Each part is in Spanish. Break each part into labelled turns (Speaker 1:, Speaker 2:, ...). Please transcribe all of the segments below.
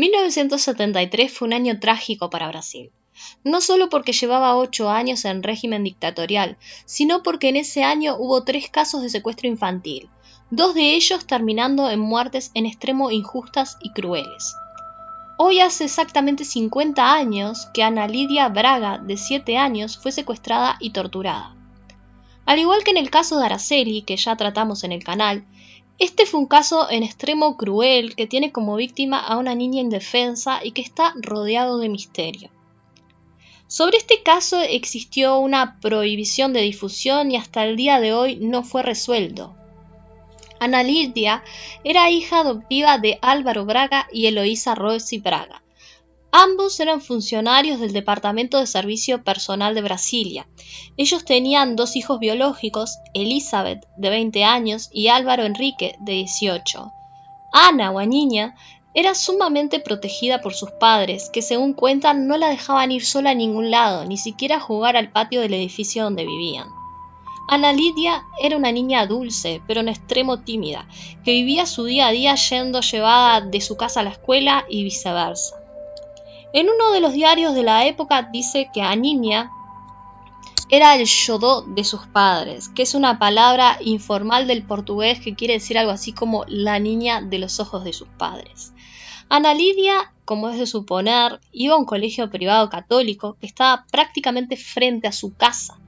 Speaker 1: 1973 fue un año trágico para Brasil, no solo porque llevaba 8 años en régimen dictatorial, sino porque en ese año hubo 3 casos de secuestro infantil, 2 de ellos terminando en muertes en extremo injustas y crueles. Hoy hace exactamente 50 años que Ana Lídia Braga, de 7 años, fue secuestrada y torturada. Al igual que en el caso de Araceli, que ya tratamos en el canal, este fue un caso en extremo cruel que tiene como víctima a una niña indefensa y que está rodeado de misterio. Sobre este caso existió una prohibición de difusión y hasta el día de hoy no fue resuelto. Ana Lídia era hija adoptiva de Álvaro Braga y Eloísa Rossi Braga. Ambos eran funcionarios del Departamento de Servicio Personal de Brasilia. Ellos tenían 2 hijos biológicos, Elizabeth, de 20 años, y Álvaro Enrique, de 18. Ana, o niña, era sumamente protegida por sus padres, que según cuentan no la dejaban ir sola a ningún lado, ni siquiera jugar al patio del edificio donde vivían. Ana Lídia era una niña dulce, pero en extremo tímida, que vivía su día a día yendo llevada de su casa a la escuela y viceversa. En uno de los diarios de la época dice que Aninha era el xodó de sus padres, que es una palabra informal del portugués que quiere decir algo así como la niña de los ojos de sus padres. Ana Lídia, como es de suponer, iba a un colegio privado católico que estaba prácticamente frente a su casa,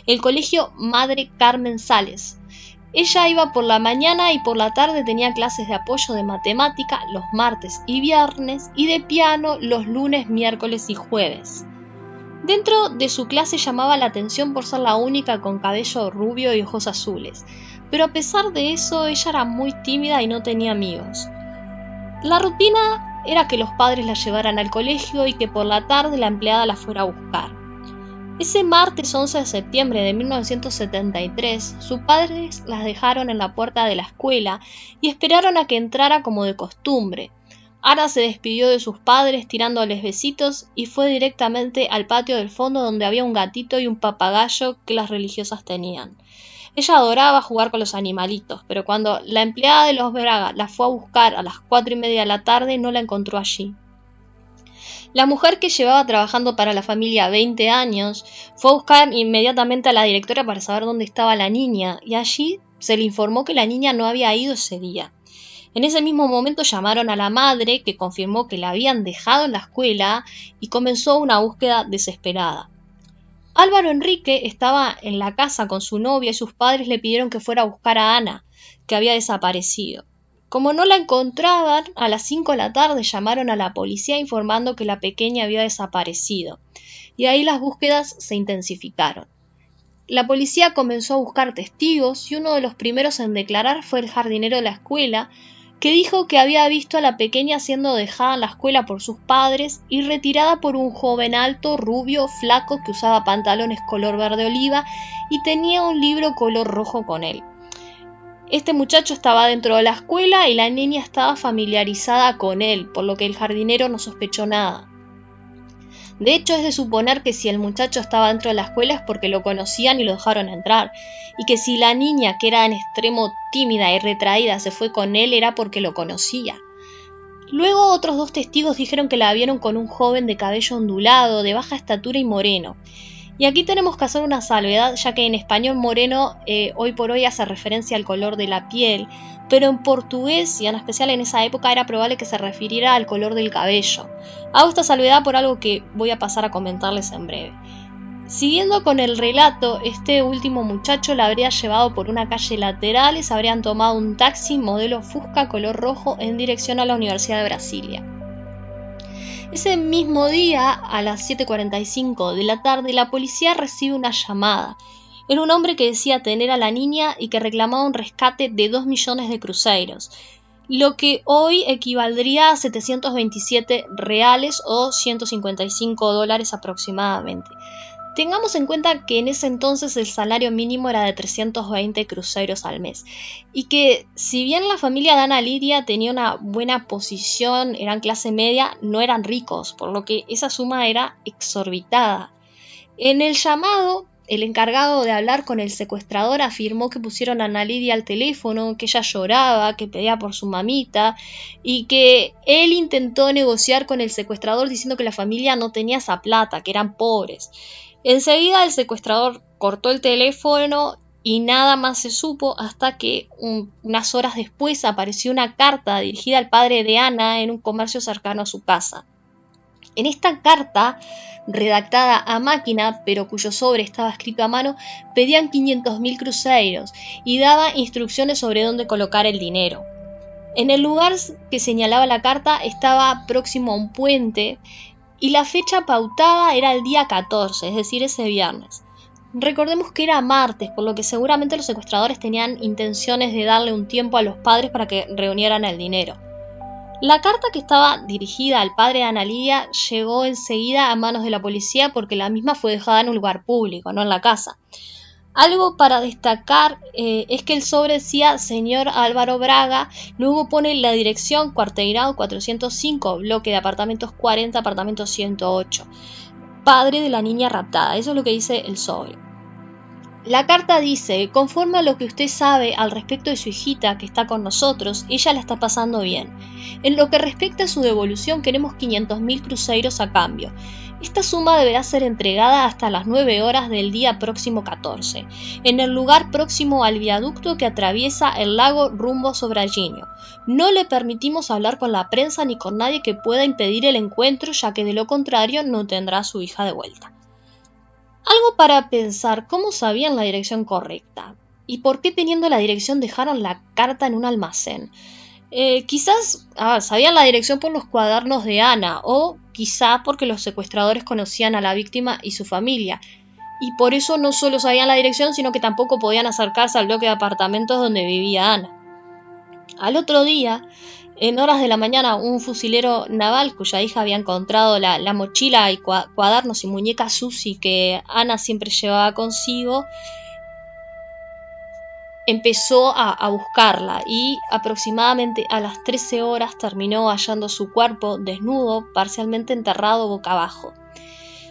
Speaker 1: el colegio Madre Carmen Sales. Ella iba por la mañana y por la tarde tenía clases de apoyo de matemática los martes y viernes y de piano los lunes, miércoles y jueves. Dentro de su clase llamaba la atención por ser la única con cabello rubio y ojos azules, pero a pesar de eso ella era muy tímida y no tenía amigos. La rutina era que los padres la llevaran al colegio y que por la tarde la empleada la fuera a buscar. Ese martes 11 de septiembre de 1973, sus padres las dejaron en la puerta de la escuela y esperaron a que entrara como de costumbre. Ana se despidió de sus padres tirándoles besitos y fue directamente al patio del fondo donde había un gatito y un papagayo que las religiosas tenían. Ella adoraba jugar con los animalitos, pero cuando la empleada de los Braga la fue a buscar a las 4:30 de la tarde no la encontró allí. La mujer, que llevaba trabajando para la familia 20 años, fue a buscar inmediatamente a la directora para saber dónde estaba la niña, y allí se le informó que la niña no había ido ese día. En ese mismo momento llamaron a la madre, que confirmó que la habían dejado en la escuela, y comenzó una búsqueda desesperada. Álvaro Enrique estaba en la casa con su novia y sus padres le pidieron que fuera a buscar a Ana, que había desaparecido. Como no la encontraban, a las 5 de la tarde llamaron a la policía informando que la pequeña había desaparecido, y ahí las búsquedas se intensificaron. La policía comenzó a buscar testigos y uno de los primeros en declarar fue el jardinero de la escuela, que dijo que había visto a la pequeña siendo dejada en la escuela por sus padres y retirada por un joven alto, rubio, flaco, que usaba pantalones color verde oliva y tenía un libro color rojo con él. Este muchacho estaba dentro de la escuela y la niña estaba familiarizada con él, por lo que el jardinero no sospechó nada. De hecho, es de suponer que si el muchacho estaba dentro de la escuela es porque lo conocían y lo dejaron entrar, y que si la niña, que era en extremo tímida y retraída, se fue con él era porque lo conocía. Luego otros 2 testigos dijeron que la vieron con un joven de cabello ondulado, de baja estatura y moreno. Y aquí tenemos que hacer una salvedad, ya que en español moreno hoy por hoy hace referencia al color de la piel, pero en portugués, y en especial en esa época, era probable que se refiriera al color del cabello. Hago esta salvedad por algo que voy a pasar a comentarles en breve. Siguiendo con el relato, este último muchacho la habría llevado por una calle lateral y se habrían tomado un taxi modelo Fusca color rojo en dirección a la Universidad de Brasilia. Ese mismo día, a las 7:45 de la tarde, la policía recibe una llamada. Era un hombre que decía tener a la niña y que reclamaba un rescate de 2 millones de cruzeiros, lo que hoy equivaldría a 727 reales o $155 aproximadamente. Tengamos en cuenta que en ese entonces el salario mínimo era de 320 cruzeiros al mes y que si bien la familia de Ana Lídia tenía una buena posición, eran clase media, no eran ricos, por lo que esa suma era exorbitada. En el llamado el encargado de hablar con el secuestrador afirmó que pusieron a Ana Lidia al teléfono, que ella lloraba, que pedía por su mamita y que él intentó negociar con el secuestrador diciendo que la familia no tenía esa plata, que eran pobres. Enseguida el secuestrador cortó el teléfono y nada más se supo hasta que unas horas después apareció una carta dirigida al padre de Ana en un comercio cercano a su casa. En esta carta, redactada a máquina, pero cuyo sobre estaba escrito a mano, pedían 500.000 cruceros y daba instrucciones sobre dónde colocar el dinero. En el lugar que señalaba la carta estaba próximo a un puente y la fecha pautada era el día 14, es decir, ese viernes. Recordemos que era martes, por lo que seguramente los secuestradores tenían intenciones de darle un tiempo a los padres para que reunieran el dinero. La carta, que estaba dirigida al padre de Ana Lidia, llegó enseguida a manos de la policía porque la misma fue dejada en un lugar público, no en la casa. Algo para destacar es que el sobre decía señor Álvaro Braga, luego pone la dirección Cuarteirão 405, bloque de apartamentos 40, apartamento 108, padre de la niña raptada. Eso es lo que dice el sobre. La carta dice: conforme a lo que usted sabe al respecto de su hijita que está con nosotros, ella la está pasando bien. En lo que respecta a su devolución, queremos 500.000 cruceros a cambio. Esta suma deberá ser entregada hasta las 9 horas del día próximo 14, en el lugar próximo al viaducto que atraviesa el lago rumbo a Sobrallinho. No le permitimos hablar con la prensa ni con nadie que pueda impedir el encuentro, ya que de lo contrario no tendrá a su hija de vuelta. Algo para pensar: ¿cómo sabían la dirección correcta? ¿Y por qué, teniendo la dirección, dejaron la carta en un almacén? Quizás sabían la dirección por los cuadernos de Ana, o quizá porque los secuestradores conocían a la víctima y su familia, y por eso no solo sabían la dirección, sino que tampoco podían acercarse al bloque de apartamentos donde vivía Ana. Al otro día, en horas de la mañana, un fusilero naval cuya hija había encontrado la mochila y cuadernos y muñeca Susi que Ana siempre llevaba consigo, empezó a buscarla y aproximadamente a las 13 horas terminó hallando su cuerpo desnudo, parcialmente enterrado boca abajo.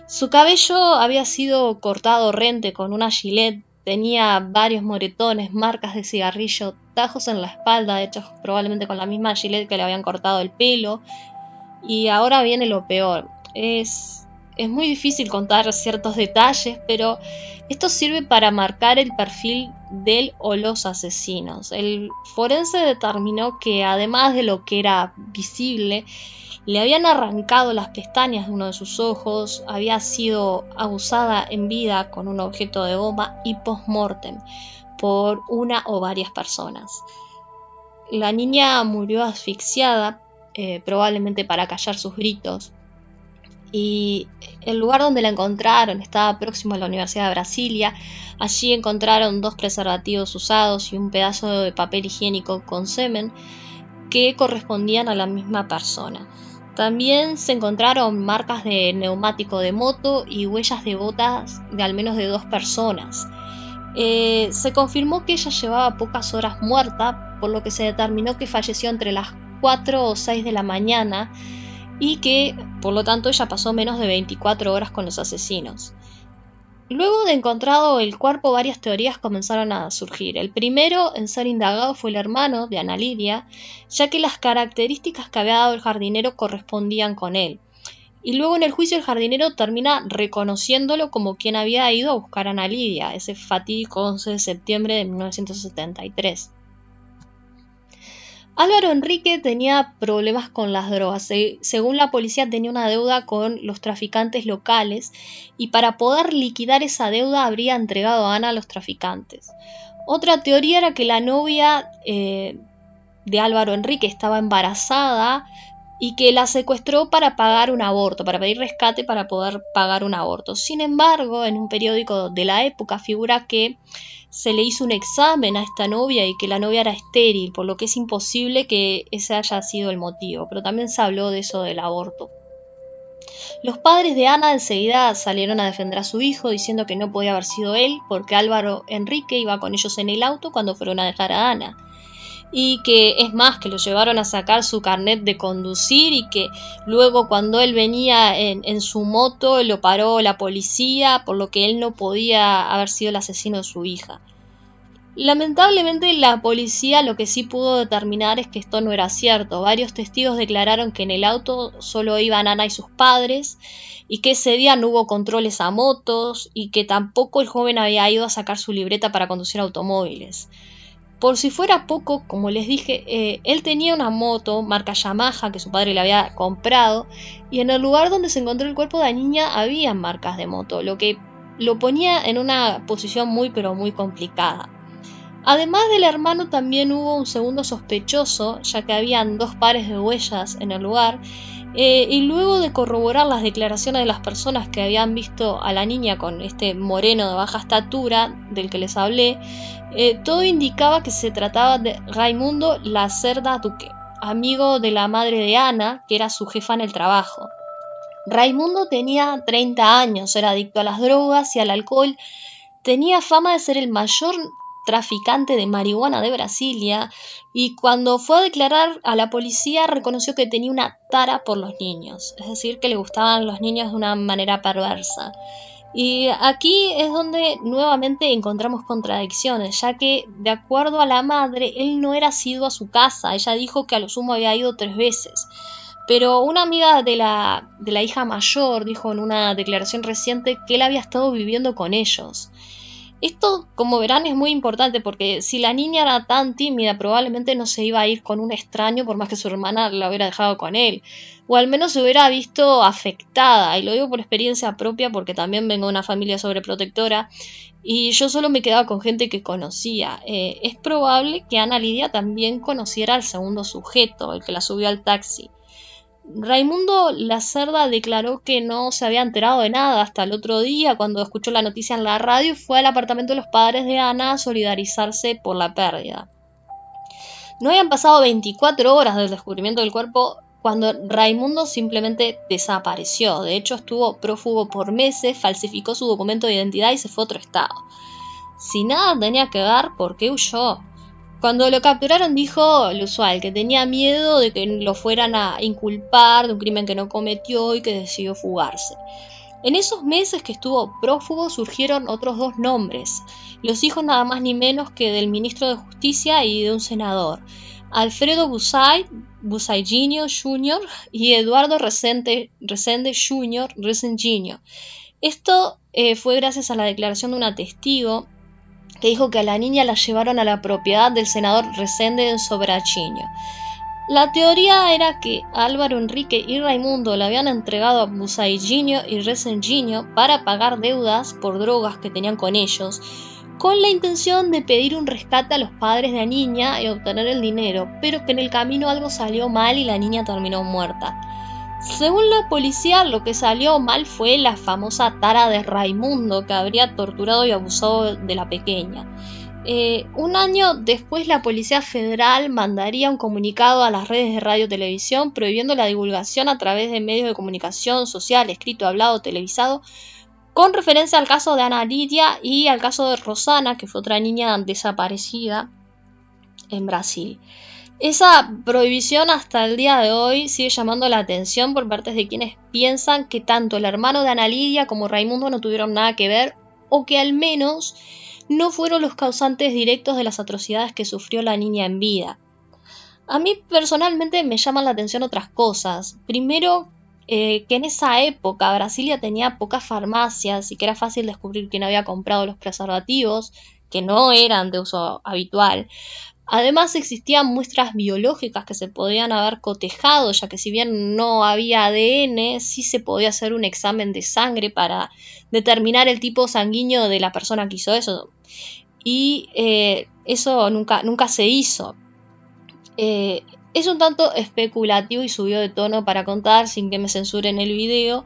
Speaker 1: Su cabello había sido cortado rente con una gilet, tenía varios moretones, marcas de cigarrillo, tajos en la espalda, hechos probablemente con la misma gilet que le habían cortado el pelo. Y ahora viene lo peor. Es muy difícil contar ciertos detalles, pero esto sirve para marcar el perfil del o los asesinos. El forense determinó que, además de lo que era visible, le habían arrancado las pestañas de uno de sus ojos, había sido abusada en vida con un objeto de goma y post-mortem por una o varias personas. La niña murió asfixiada, probablemente para callar sus gritos, y el lugar donde la encontraron estaba próximo a la Universidad de Brasilia. Allí encontraron 2 preservativos usados y un pedazo de papel higiénico con semen que correspondían a la misma persona. También se encontraron marcas de neumático de moto y huellas de botas de al menos de 2 personas. Se confirmó que ella llevaba pocas horas muerta, por lo que se determinó que falleció entre las 4 o 6 de la mañana y que, por lo tanto, ella pasó menos de 24 horas con los asesinos. Luego de encontrado el cuerpo, varias teorías comenzaron a surgir. El primero en ser indagado fue el hermano de Ana Lidia, ya que las características que había dado el jardinero correspondían con él. Y luego en el juicio el jardinero termina reconociéndolo como quien había ido a buscar a Ana Lidia, ese fatídico 11 de septiembre de 1973. Álvaro Enrique tenía problemas con las drogas. Según la policía, tenía una deuda con los traficantes locales y para poder liquidar esa deuda habría entregado a Ana a los traficantes. Otra teoría era que la novia de Álvaro Enrique estaba embarazada y que la secuestró para pagar un aborto, para pedir rescate para poder pagar un aborto. Sin embargo, en un periódico de la época figura que se le hizo un examen a esta novia y que la novia era estéril, por lo que es imposible que ese haya sido el motivo, pero también se habló de eso del aborto. Los padres de Ana enseguida salieron a defender a su hijo, diciendo que no podía haber sido él, porque Álvaro Enrique iba con ellos en el auto cuando fueron a dejar a Ana. y que es más, que lo llevaron a sacar su carnet de conducir y que luego cuando él venía en su moto lo paró la policía, por lo que él no podía haber sido el asesino de su hija. Lamentablemente la policía lo que sí pudo determinar es que esto no era cierto. Varios testigos declararon que en el auto solo iban Ana y sus padres y que ese día no hubo controles a motos y que tampoco el joven había ido a sacar su libreta para conducir automóviles. Por si fuera poco, como les dije, él tenía una moto marca Yamaha que su padre le había comprado y en el lugar donde se encontró el cuerpo de la niña había marcas de moto, lo que lo ponía en una posición muy pero muy complicada. Además del hermano también hubo un segundo sospechoso, ya que habían 2 pares de huellas en el lugar, y luego de corroborar las declaraciones de las personas que habían visto a la niña con este moreno de baja estatura del que les hablé, todo indicaba que se trataba de Raimundo Lacerda Duque, amigo de la madre de Ana, que era su jefa en el trabajo. Raimundo tenía 30 años, era adicto a las drogas y al alcohol. Tenía fama de ser el mayor traficante de marihuana de Brasilia y cuando fue a declarar a la policía reconoció que tenía una tara por los niños, es decir, que le gustaban los niños de una manera perversa. Y aquí es donde nuevamente encontramos contradicciones, ya que de acuerdo a la madre, él no era asiduo a su casa, ella dijo que a lo sumo había ido 3 veces. Pero una amiga de la hija mayor dijo en una declaración reciente que él había estado viviendo con ellos. Esto, como verán, es muy importante porque si la niña era tan tímida, probablemente no se iba a ir con un extraño por más que su hermana la hubiera dejado con él. O al menos se hubiera visto afectada. Y lo digo por experiencia propia porque también vengo de una familia sobreprotectora y yo solo me quedaba con gente que conocía. Es probable que Ana Lidia también conociera al segundo sujeto, el que la subió al taxi. Raimundo Lacerda declaró que no se había enterado de nada hasta el otro día cuando escuchó la noticia en la radio y fue al apartamento de los padres de Ana a solidarizarse por la pérdida. No habían pasado 24 horas del descubrimiento del cuerpo cuando Raimundo simplemente desapareció. De hecho, estuvo prófugo por meses, falsificó su documento de identidad y se fue a otro estado. Si nada tenía que ver, ¿por qué huyó? Cuando lo capturaron dijo lo usual, que tenía miedo de que lo fueran a inculpar de un crimen que no cometió y que decidió fugarse. En esos meses que estuvo prófugo surgieron otros 2 nombres, los hijos nada más ni menos que del ministro de Justicia y de un senador, Alfredo Busaillinho Jr. y Eduardo Resende Jr. Esto fue gracias a la declaración de una testigo que dijo que a la niña la llevaron a la propiedad del senador Resende en Sobrachiño. La teoría era que Álvaro Enrique y Raimundo le habían entregado a Busaillinho y Resendinho para pagar deudas por drogas que tenían con ellos, con la intención de pedir un rescate a los padres de la niña y obtener el dinero, pero que en el camino algo salió mal y la niña terminó muerta. Según la policía, lo que salió mal fue la famosa tara de Raimundo, que habría torturado y abusado de la pequeña. Un año después, la Policía Federal mandaría un comunicado a las redes de radio y televisión prohibiendo la divulgación a través de medios de comunicación social, escrito, hablado, televisado, con referencia al caso de Ana Lidia y al caso de Rosana, que fue otra niña desaparecida en Brasil. Esa prohibición hasta el día de hoy sigue llamando la atención por parte de quienes piensan que tanto el hermano de Ana Lidia como Raimundo no tuvieron nada que ver o que al menos no fueron los causantes directos de las atrocidades que sufrió la niña en vida. A mí personalmente me llaman la atención otras cosas. Primero, que en esa época Brasilia tenía pocas farmacias y que era fácil descubrir quién había comprado los preservativos, que no eran de uso habitual. Además existían muestras biológicas que se podían haber cotejado, ya que si bien no había ADN, sí se podía hacer un examen de sangre para determinar el tipo sanguíneo de la persona que hizo eso. Y eso nunca se hizo. Es un tanto especulativo y subió de tono para contar sin que me censuren el video,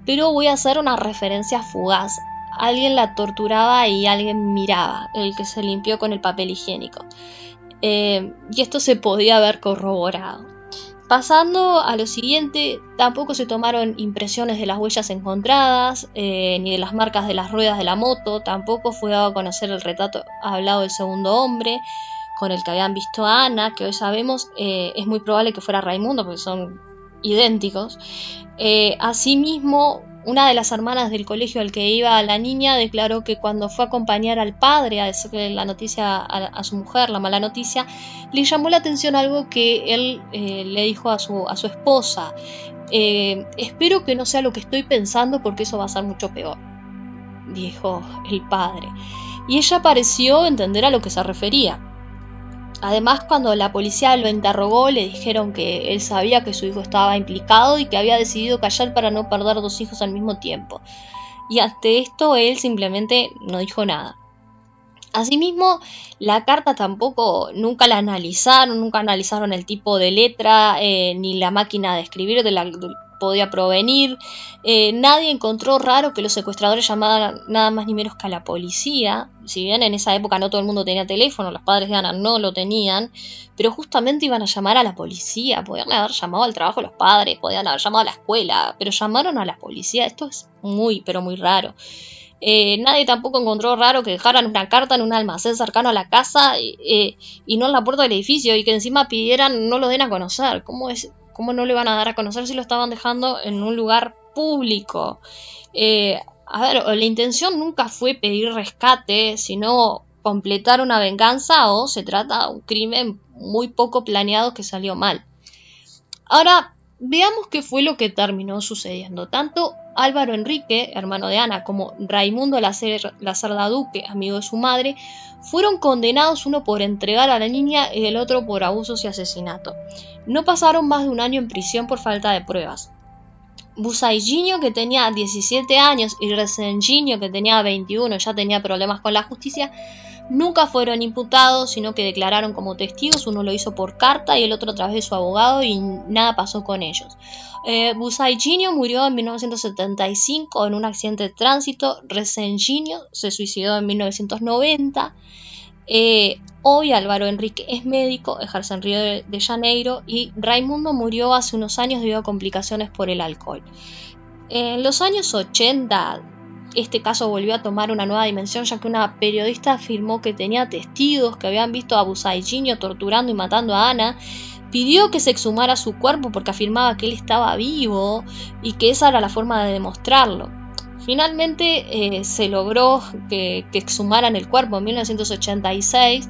Speaker 1: pero voy a hacer una referencia fugaz. Alguien la torturaba y alguien miraba, el que se limpió con el papel higiénico. Y esto se podía haber corroborado. Pasando a lo siguiente, tampoco se tomaron impresiones de las huellas encontradas, ni de las marcas de las ruedas de la moto, tampoco fue dado a conocer el retrato hablado del segundo hombre. con el que habían visto a Ana, que hoy sabemos es muy probable que fuera Raimundo, porque son idénticos. Asimismo, una de las hermanas del colegio al que iba la niña declaró que cuando fue a acompañar al padre a decirle la noticia a su mujer, la mala noticia, le llamó la atención algo que él le dijo a su esposa. Espero que no sea lo que estoy pensando porque eso va a ser mucho peor, dijo el padre. Y ella pareció entender a lo que se refería. Además, cuando la policía lo interrogó, le dijeron que él sabía que su hijo estaba implicado y que había decidido callar para no perder 2 hijos al mismo tiempo. Y ante esto él simplemente no dijo nada. Asimismo, la carta tampoco nunca analizaron el tipo de letra, ni la máquina de escribir de la que podía provenir. Nadie encontró raro que los secuestradores llamaran nada más ni menos que a la policía. Si bien en esa época no todo el mundo tenía teléfono, los padres de Ana no lo tenían, pero justamente iban a llamar a la policía. Podían haber llamado al trabajo los padres, podían haber llamado a la escuela, pero llamaron a la policía. Esto es muy, pero muy raro. Nadie tampoco encontró raro que dejaran una carta en un almacén cercano a la casa y no en la puerta del edificio, y que encima pidieran no lo den a conocer. ¿Cómo no le van a dar a conocer si lo estaban dejando en un lugar público? A ver, la intención nunca fue pedir rescate, sino completar una venganza, o se trata de un crimen muy poco planeado que salió mal. Ahora, veamos qué fue lo que terminó sucediendo. Tanto Álvaro Enrique, hermano de Ana, como Raimundo Lacerda-Duque, amigo de su madre, fueron condenados, uno por entregar a la niña y el otro por abusos y asesinato. No pasaron más de 1 año en prisión por falta de pruebas. Busaiginho, que tenía 17 años, y Resenginho, que tenía 21, ya tenía problemas con la justicia, nunca fueron imputados, sino que declararon como testigos. Uno lo hizo por carta y el otro a través de su abogado, y nada pasó con ellos. Busaiginho murió en 1975 en un accidente de tránsito. Resenginho se suicidó en 1990. Hoy Álvaro Enrique es médico, ejerce en Río de Janeiro, y Raimundo murió hace unos años debido a complicaciones por el alcohol. En los años 80, este caso volvió a tomar una nueva dimensión, ya que una periodista afirmó que tenía testigos que habían visto a Busaiginho torturando y matando a Ana. Pidió que se exhumara su cuerpo porque afirmaba que él estaba vivo y que esa era la forma de demostrarlo. Finalmente se logró que exhumaran el cuerpo en 1986,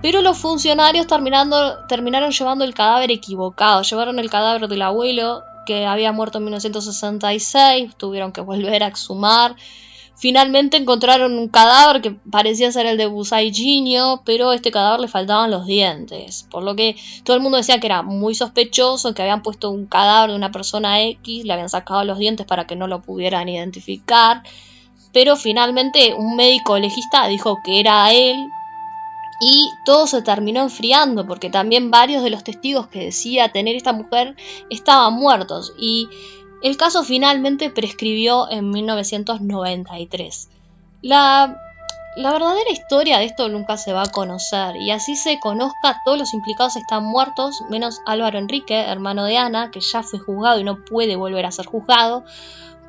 Speaker 1: pero los funcionarios terminaron llevando el cadáver equivocado. Llevaron el cadáver del abuelo, que había muerto en 1966, tuvieron que volver a exhumar. Finalmente encontraron un cadáver que parecía ser el de Busaiginho, pero a este cadáver le faltaban los dientes, por lo que todo el mundo decía que era muy sospechoso, que habían puesto un cadáver de una persona X, le habían sacado los dientes para que no lo pudieran identificar, pero finalmente un médico legista dijo que era él, y todo se terminó enfriando porque también varios de los testigos que decía tener esta mujer estaban muertos, y el caso finalmente prescribió en 1993. La verdadera historia de esto nunca se va a conocer, y así se conozca, todos los implicados están muertos, menos Álvaro Enrique, hermano de Ana, que ya fue juzgado y no puede volver a ser juzgado,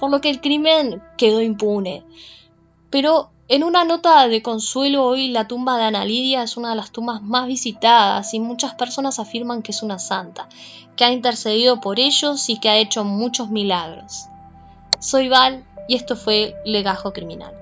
Speaker 1: por lo que el crimen quedó impune. Pero en una nota de consuelo, hoy la tumba de Ana Lidia es una de las tumbas más visitadas, y muchas personas afirman que es una santa, que ha intercedido por ellos y que ha hecho muchos milagros. Soy Val y esto fue Legajo Criminal.